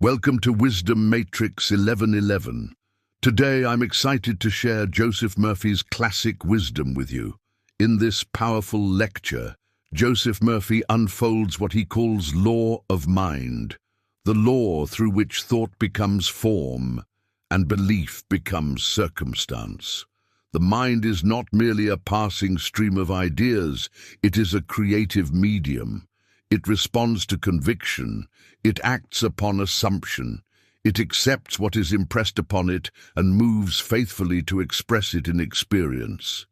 Welcome to Wisdom Matrix 1111. Today I'm excited to share Joseph Murphy's classic wisdom with you. In this powerful lecture, Joseph Murphy unfolds what he calls law of mind, the law through which thought becomes form and belief becomes circumstance. The mind is not merely a passing stream of ideas, it is a creative medium. It responds to conviction, it acts upon assumption, it accepts what is impressed upon it and moves faithfully to express it in experience.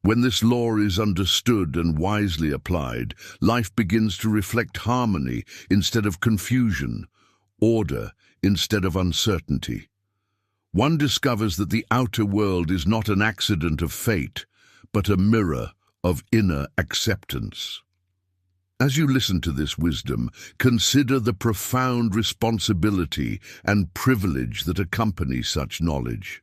When this law is understood and wisely applied, life begins to reflect harmony instead of confusion, order instead of uncertainty. One discovers that the outer world is not an accident of fate, but a mirror of inner acceptance. As you listen to this wisdom, consider the profound responsibility and privilege that accompany such knowledge.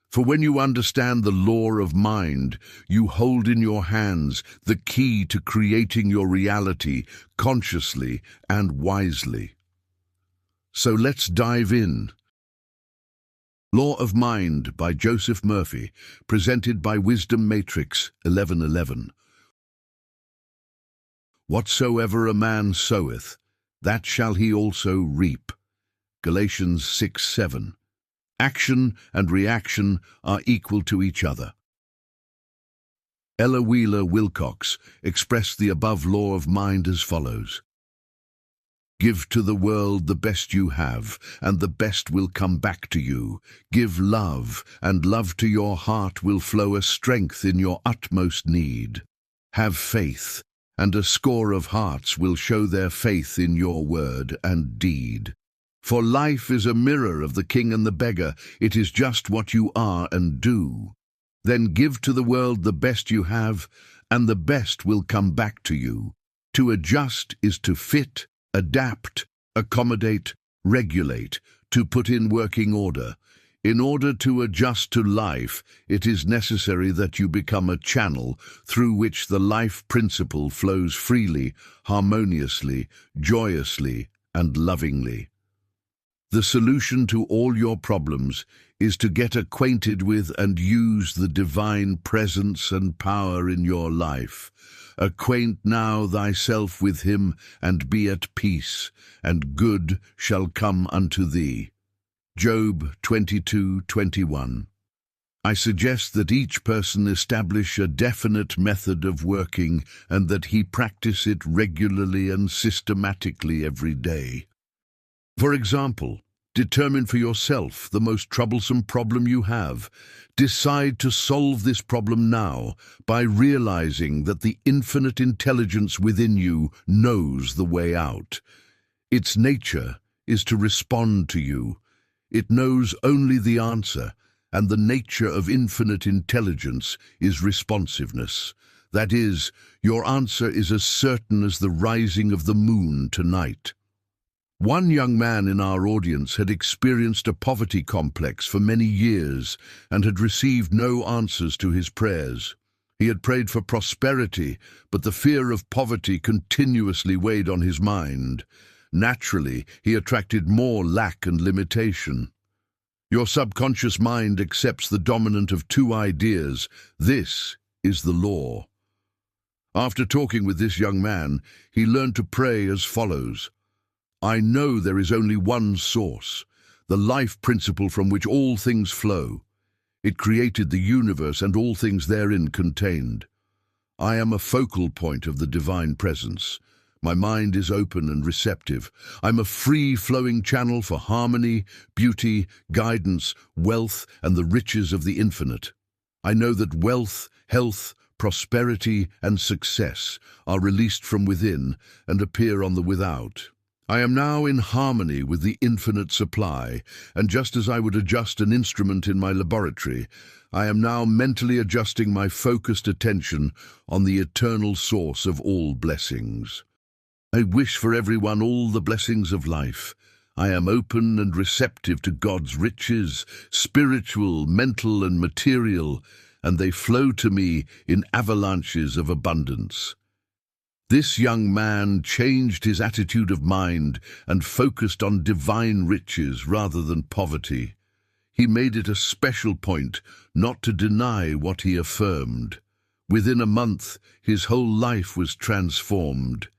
For when you understand the law of mind, you hold in your hands the key to creating your reality consciously and wisely. So let's dive in. Law of Mind by Joseph Murphy, presented by Wisdom Matrix 1111. Whatsoever a man soweth, that shall he also reap. Galatians 6:7. Action and reaction are equal to each other. Ella Wheeler Wilcox expressed the above law of mind as follows. Give to the world the best you have, and the best will come back to you. Give love, and love to your heart will flow a strength in your utmost need. Have faith, and a score of hearts will show their faith in your word and deed. For life is a mirror of the king and the beggar. It is just what you are and do. Then give to the world the best you have, and the best will come back to you. To adjust is to fit, adapt, accommodate, regulate, to put in working order. In order to adjust to life, it is necessary that you become a channel through which the life principle flows freely, harmoniously, joyously, and lovingly. The solution to all your problems is to get acquainted with and use the divine presence and power in your life. Acquaint now thyself with him, and be at peace, and good shall come unto thee. Job 22:21. I suggest that each person establish a definite method of working and that he practice it regularly and systematically every day. For example, determine for yourself the most troublesome problem you have. Decide to solve this problem now by realizing that the infinite intelligence within you knows the way out. Its nature is to respond to you. It knows only the answer, and the nature of infinite intelligence is responsiveness. That is, your answer is as certain as the rising of the moon tonight. One young man in our audience had experienced a poverty complex for many years and had received no answers to his prayers. He had prayed for prosperity, but the fear of poverty continuously weighed on his mind. Naturally, he attracted more lack and limitation. Your subconscious mind accepts the dominant of two ideas. This is the law. After talking with this young man, he learned to pray as follows. I know there is only one source, the life principle from which all things flow. It created the universe and all things therein contained. I am a focal point of the divine presence. My mind is open and receptive. I'm a free-flowing channel for harmony, beauty, guidance, wealth, and the riches of the infinite. I know that wealth, health, prosperity, and success are released from within and appear on the without. I am now in harmony with the infinite supply, and just as I would adjust an instrument in my laboratory, I am now mentally adjusting my focused attention on the eternal source of all blessings. I wish for everyone all the blessings of life. I am open and receptive to God's riches, spiritual, mental, and material, and they flow to me in avalanches of abundance. This young man changed his attitude of mind and focused on divine riches rather than poverty. He made it a special point not to deny what he affirmed. Within a month, his whole life was transformed.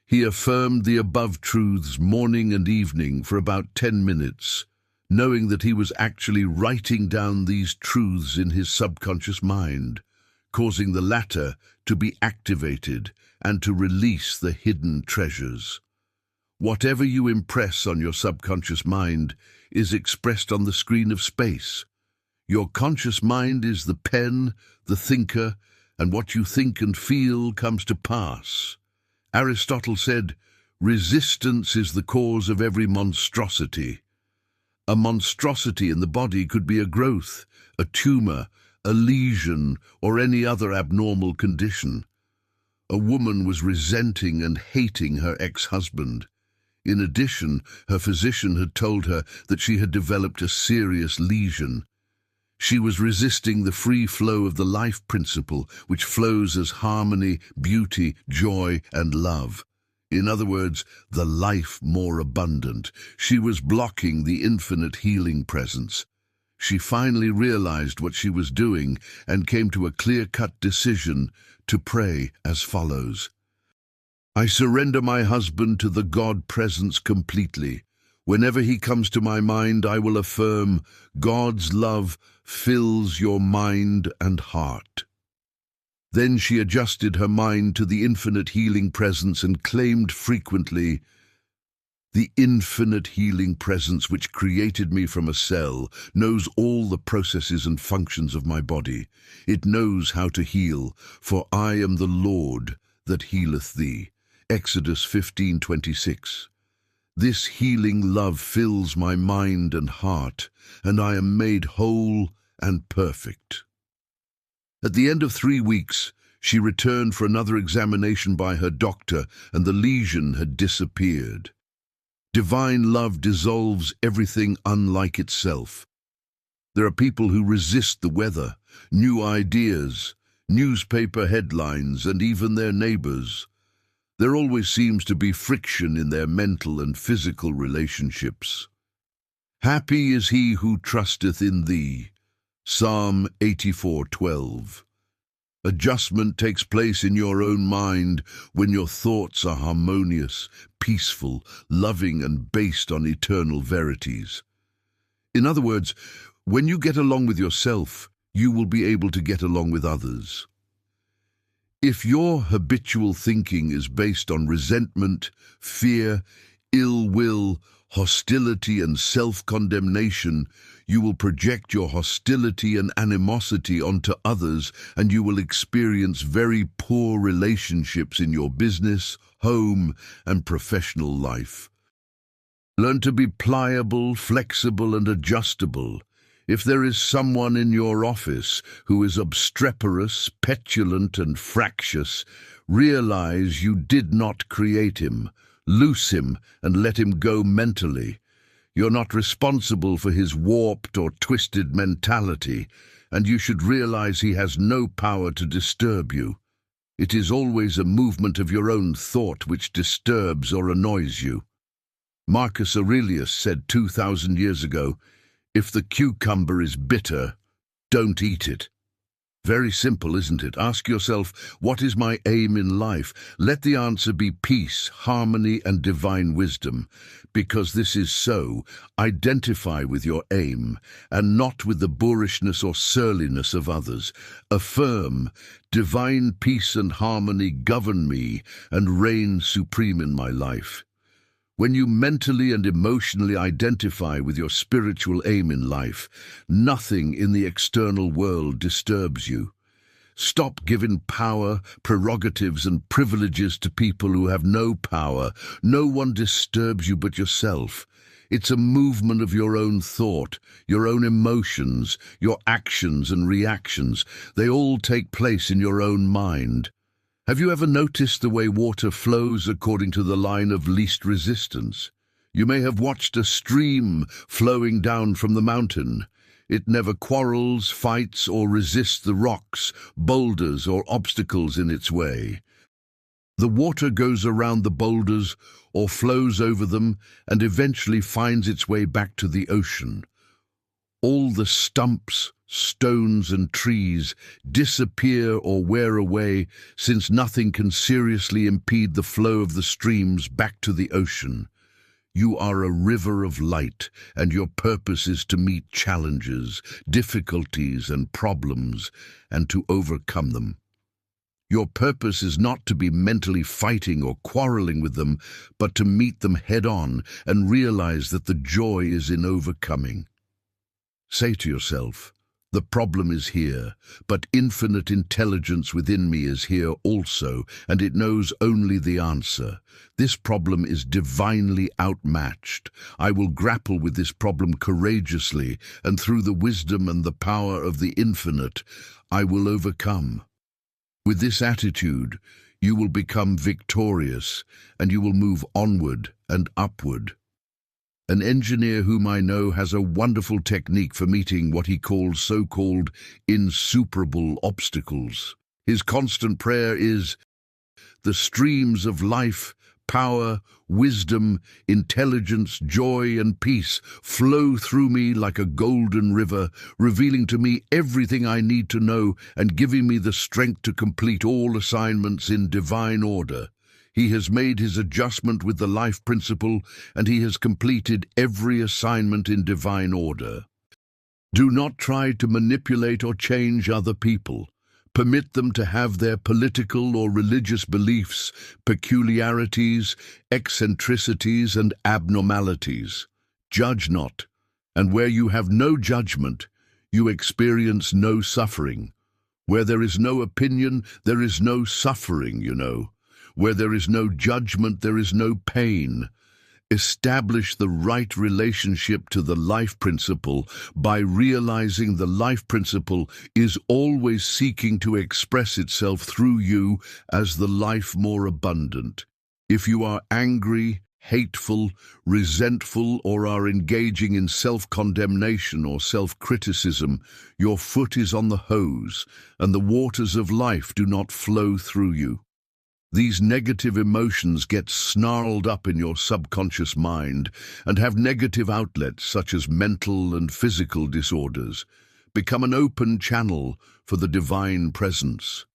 He affirmed the above truths morning and evening for about 10 minutes, knowing that he was actually writing down these truths in his subconscious mind, causing the latter to be activated and to release the hidden treasures. Whatever you impress on your subconscious mind is expressed on the screen of space. Your conscious mind is the pen, the thinker, and what you think and feel comes to pass. Aristotle said, "Resistance is the cause of every monstrosity." A monstrosity in the body could be a growth, a tumor, a lesion, or any other abnormal condition. A woman was resenting and hating her ex-husband. In addition, her physician had told her that she had developed a serious lesion. She was resisting the free flow of the life principle, which flows as harmony, beauty, joy, and love. In other words, the life more abundant. She was blocking the infinite healing presence. She finally realized what she was doing and came to a clear-cut decision to pray as follows. I surrender my husband to the God presence completely. Whenever he comes to my mind, I will affirm, God's love fills your mind and heart. Then she adjusted her mind to the infinite healing presence and claimed frequently, the infinite healing presence which created me from a cell knows all the processes and functions of my body. It knows how to heal, for I am the Lord that healeth thee. Exodus 15:26. This healing love fills my mind and heart, and I am made whole and perfect. At the end of 3 weeks, she returned for another examination by her doctor, and the lesion had disappeared. Divine love dissolves everything unlike itself. There are people who resist the weather, new ideas, newspaper headlines, and even their neighbors. There always seems to be friction in their mental and physical relationships. Happy is he who trusteth in thee. Psalm 84:12. Adjustment takes place in your own mind when your thoughts are harmonious, peaceful, loving, and based on eternal verities. In other words, when you get along with yourself, you will be able to get along with others. If your habitual thinking is based on resentment, fear, ill will, hostility, and self-condemnation, you will project your hostility and animosity onto others, and you will experience very poor relationships in your business, home, and professional life. Learn to be pliable, flexible, and adjustable. If there is someone in your office who is obstreperous, petulant, and fractious, realize you did not create him. Loose him and let him go mentally. You're not responsible for his warped or twisted mentality, and you should realize he has no power to disturb you. It is always a movement of your own thought which disturbs or annoys you. Marcus Aurelius said 2,000 years ago, if the cucumber is bitter, don't eat it. Very simple, isn't it? Ask yourself, what is my aim in life? Let the answer be peace, harmony, and divine wisdom. Because this is so, identify with your aim, and not with the boorishness or surliness of others. Affirm, divine peace and harmony govern me and reign supreme in my life. When you mentally and emotionally identify with your spiritual aim in life, nothing in the external world disturbs you. Stop giving power, prerogatives, and privileges to people who have no power. No one disturbs you but yourself. It's a movement of your own thought, your own emotions, your actions and reactions. They all take place in your own mind. Have you ever noticed the way water flows according to the line of least resistance? You may have watched a stream flowing down from the mountain. It never quarrels, fights, or resists the rocks, boulders, or obstacles in its way. The water goes around the boulders or flows over them and eventually finds its way back to the ocean. All the stumps, stones and trees disappear or wear away, since nothing can seriously impede the flow of the streams back to the ocean. You are a river of light, and your purpose is to meet challenges, difficulties and problems, and to overcome them. Your purpose is not to be mentally fighting or quarreling with them, but to meet them head-on and realize that the joy is in overcoming. Say to yourself, the problem is here, but infinite intelligence within me is here also, and it knows only the answer. This problem is divinely outmatched. I will grapple with this problem courageously, and through the wisdom and the power of the infinite, I will overcome. With this attitude, you will become victorious, and you will move onward and upward. An engineer whom I know has a wonderful technique for meeting what he calls so-called insuperable obstacles. His constant prayer is, "The streams of life, power, wisdom, intelligence, joy, and peace flow through me like a golden river, revealing to me everything I need to know and giving me the strength to complete all assignments in divine order." He has made his adjustment with the life principle, and he has completed every assignment in divine order. Do not try to manipulate or change other people. Permit them to have their political or religious beliefs, peculiarities, eccentricities, and abnormalities. Judge not, and where you have no judgment, you experience no suffering. Where there is no opinion, there is no suffering, you know. Where there is no judgment, there is no pain. Establish the right relationship to the life principle by realizing the life principle is always seeking to express itself through you as the life more abundant. If you are angry, hateful, resentful, or are engaging in self-condemnation or self-criticism, your foot is on the hose, and the waters of life do not flow through you. These negative emotions get snarled up in your subconscious mind and have negative outlets such as mental and physical disorders. Become an open channel for the divine presence.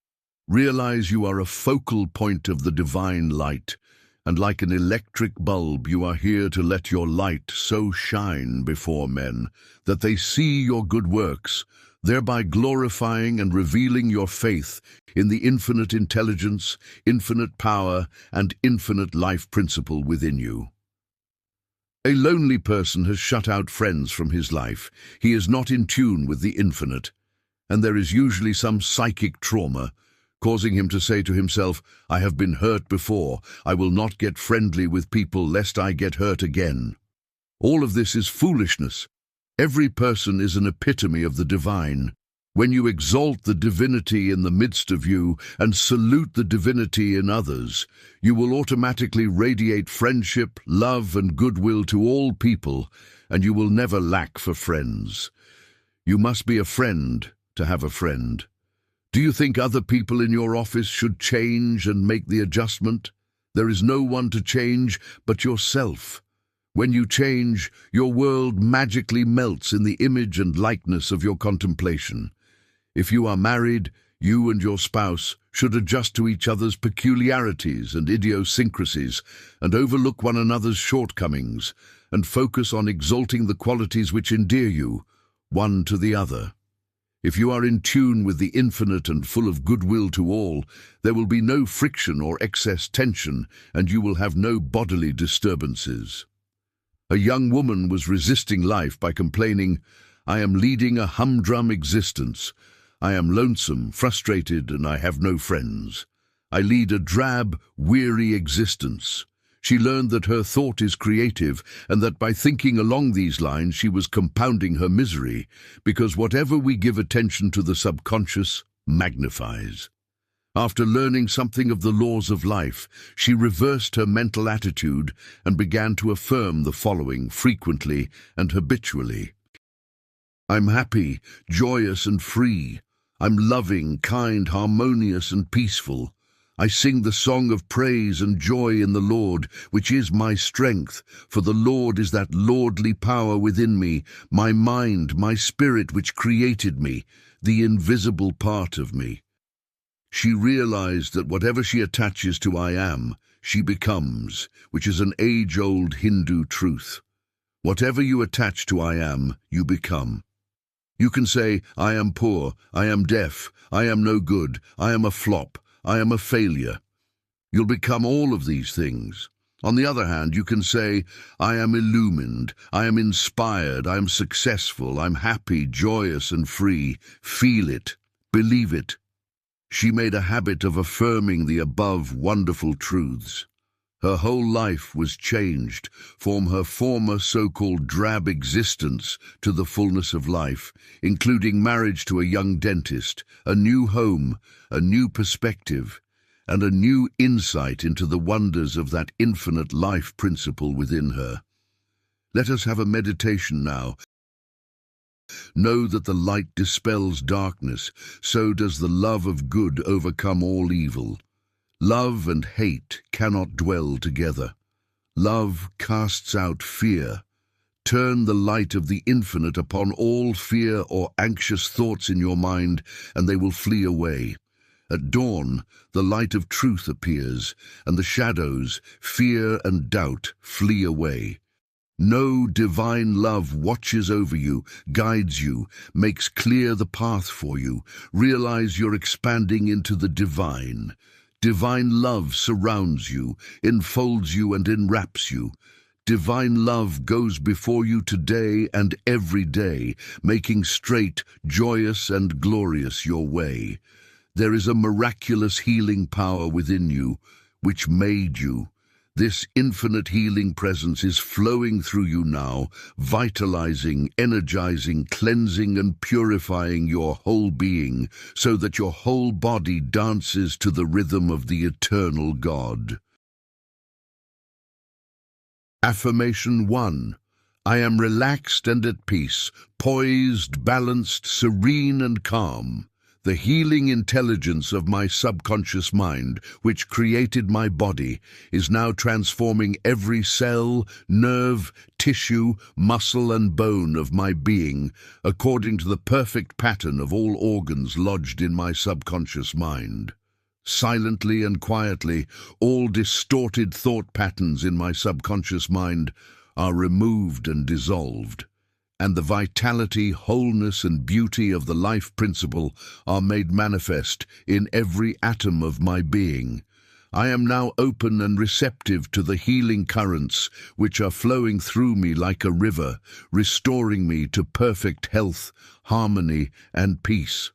Realize you are a focal point of the divine light, and like an electric bulb, you are here to let your light so shine before men that they see your good works, thereby glorifying and revealing your faith in the infinite intelligence, infinite power, and infinite life principle within you. A lonely person has shut out friends from his life. He is not in tune with the infinite, and there is usually some psychic trauma, causing him to say to himself, "I have been hurt before. I will not get friendly with people lest I get hurt again." All of this is foolishness. Every person is an epitome of the divine. When you exalt the divinity in the midst of you and salute the divinity in others, you will automatically radiate friendship, love, and goodwill to all people, and you will never lack for friends. You must be a friend to have a friend. Do you think other people in your office should change and make the adjustment? There is no one to change but yourself. When you change, your world magically melts in the image and likeness of your contemplation. If you are married, you and your spouse should adjust to each other's peculiarities and idiosyncrasies and overlook one another's shortcomings and focus on exalting the qualities which endear you, one to the other. If you are in tune with the infinite and full of goodwill to all, there will be no friction or excess tension, and you will have no bodily disturbances. A young woman was resisting life by complaining, "I am leading a humdrum existence. I am lonesome, frustrated, and I have no friends. I lead a drab, weary existence." She learned that her thought is creative and that by thinking along these lines she was compounding her misery, because whatever we give attention to the subconscious magnifies. After learning something of the laws of life, she reversed her mental attitude and began to affirm the following frequently and habitually. "I'm happy, joyous, and free. I'm loving, kind, harmonious, and peaceful. I sing the song of praise and joy in the Lord, which is my strength. For the Lord is that lordly power within me, my mind, my spirit which created me, the invisible part of me. She realized that whatever she attaches to I am, she becomes, which is an age-old Hindu truth. Whatever you attach to I am, you become. You can say, I am poor, I am deaf, I am no good, I am a flop, I am a failure. You'll become all of these things. On the other hand, you can say, I am illumined, I am inspired, I am successful, I'm happy, joyous and free. Feel it, believe it. She made a habit of affirming the above wonderful truths. Her whole life was changed from her former so-called drab existence to the fullness of life, including marriage to a young dentist, a new home, a new perspective, and a new insight into the wonders of that infinite life principle within her. Let us have a meditation now. Know that the light dispels darkness, so does the love of good overcome all evil. Love and hate cannot dwell together. Love casts out fear. Turn the light of the infinite upon all fear or anxious thoughts in your mind, and they will flee away. At dawn, the light of truth appears, and the shadows, fear and doubt, flee away. No divine love watches over you, guides you, makes clear the path for you. Realize you're expanding into the divine. Divine love surrounds you, enfolds you and enwraps you. Divine love goes before you today and every day, making straight, joyous and glorious your way. There is a miraculous healing power within you, which made you. This infinite healing presence is flowing through you now, vitalizing, energizing, cleansing and purifying your whole being, so that your whole body dances to the rhythm of the eternal God. Affirmation 1. I am relaxed and at peace, poised, balanced, serene and calm. The healing intelligence of my subconscious mind, which created my body, is now transforming every cell, nerve, tissue, muscle and bone of my being, according to the perfect pattern of all organs lodged in my subconscious mind. Silently and quietly, all distorted thought patterns in my subconscious mind are removed and dissolved, and the vitality, wholeness and beauty of the life principle are made manifest in every atom of my being. I am now open and receptive to the healing currents which are flowing through me like a river, restoring me to perfect health, harmony and peace.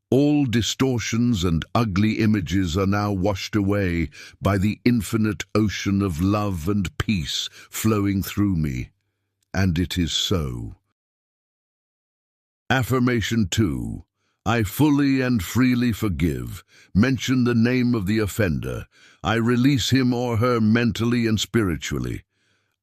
All distortions and ugly images are now washed away by the infinite ocean of love and peace flowing through me. And it is so. Affirmation 2. I fully and freely forgive. Mention the name of the offender. I release him or her mentally and spiritually.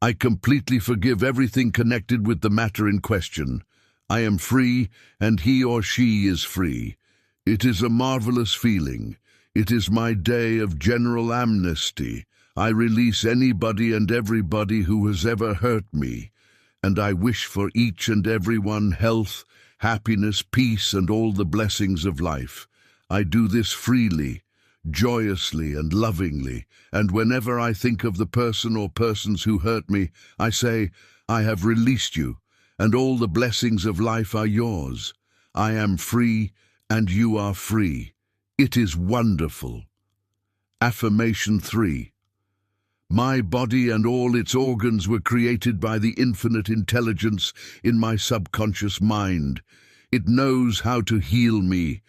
I completely forgive everything connected with the matter in question. I am free, and he or she is free. It is a marvelous feeling. It is my day of general amnesty. I release anybody and everybody who has ever hurt me. And I wish for each and everyone health, happiness, peace, and all the blessings of life. I do this freely, joyously, and lovingly, and whenever I think of the person or persons who hurt me, I say, I have released you, and all the blessings of life are yours. I am free, and you are free. It is wonderful. Affirmation 3. My body and all its organs were created by the infinite intelligence in my subconscious mind. It knows how to heal me.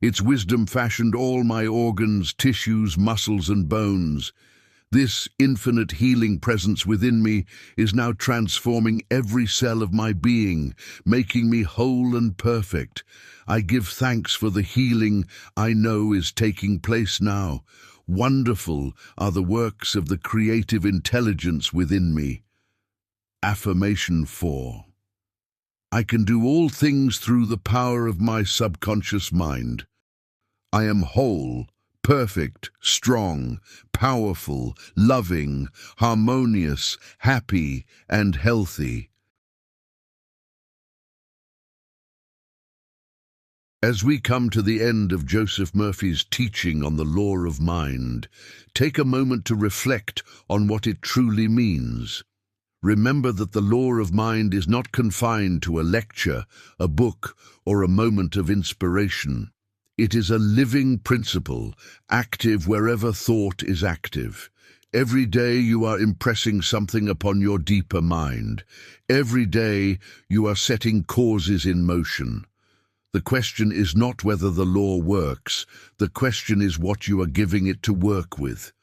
Its wisdom fashioned all my organs, tissues, muscles, and bones. This infinite healing presence within me is now transforming every cell of my being, making me whole and perfect. I give thanks for the healing I know is taking place now. Wonderful are the works of the creative intelligence within me. Affirmation 4. I can do all things through the power of my subconscious mind. I am whole, perfect, strong, powerful, loving, harmonious, happy, and healthy. As we come to the end of Joseph Murphy's teaching on the law of mind, take a moment to reflect on what it truly means. Remember that the law of mind is not confined to a lecture, a book, or a moment of inspiration. It is a living principle, active wherever thought is active. Every day you are impressing something upon your deeper mind. Every day you are setting causes in motion. The question is not whether the law works. The question is what you are giving it to work with.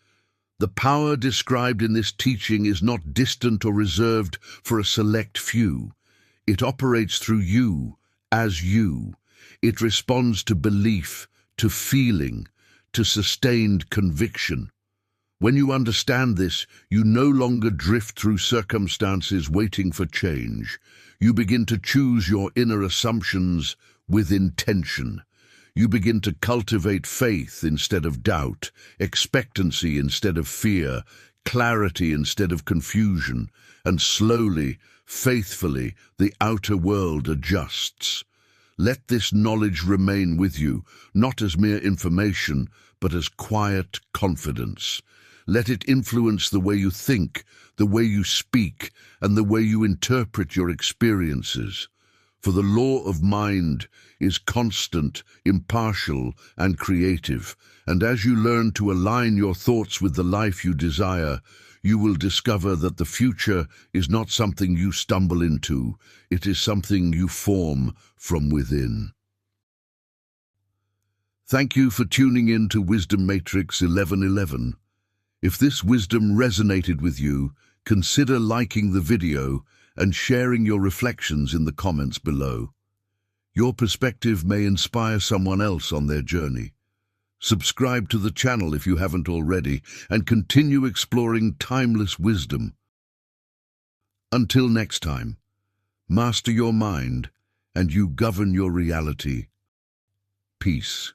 The power described in this teaching is not distant or reserved for a select few. It operates through you, as you. It responds to belief, to feeling, to sustained conviction. When you understand this, you no longer drift through circumstances waiting for change. You begin to choose your inner assumptions with intention. You begin to cultivate faith instead of doubt, expectancy instead of fear, clarity instead of confusion, and slowly, faithfully, the outer world adjusts. Let this knowledge remain with you, not as mere information, but as quiet confidence. Let it influence the way you think, the way you speak, and the way you interpret your experiences. For the law of mind is constant, impartial, and creative, and as you learn to align your thoughts with the life you desire, you will discover that the future is not something you stumble into, it is something you form from within. Thank you for tuning in to Wisdom Matrix 1111. If this wisdom resonated with you, consider liking the video and sharing your reflections in the comments below. Your perspective may inspire someone else on their journey. Subscribe to the channel if you haven't already, and continue exploring timeless wisdom. Until next time, master your mind, and you govern your reality. Peace.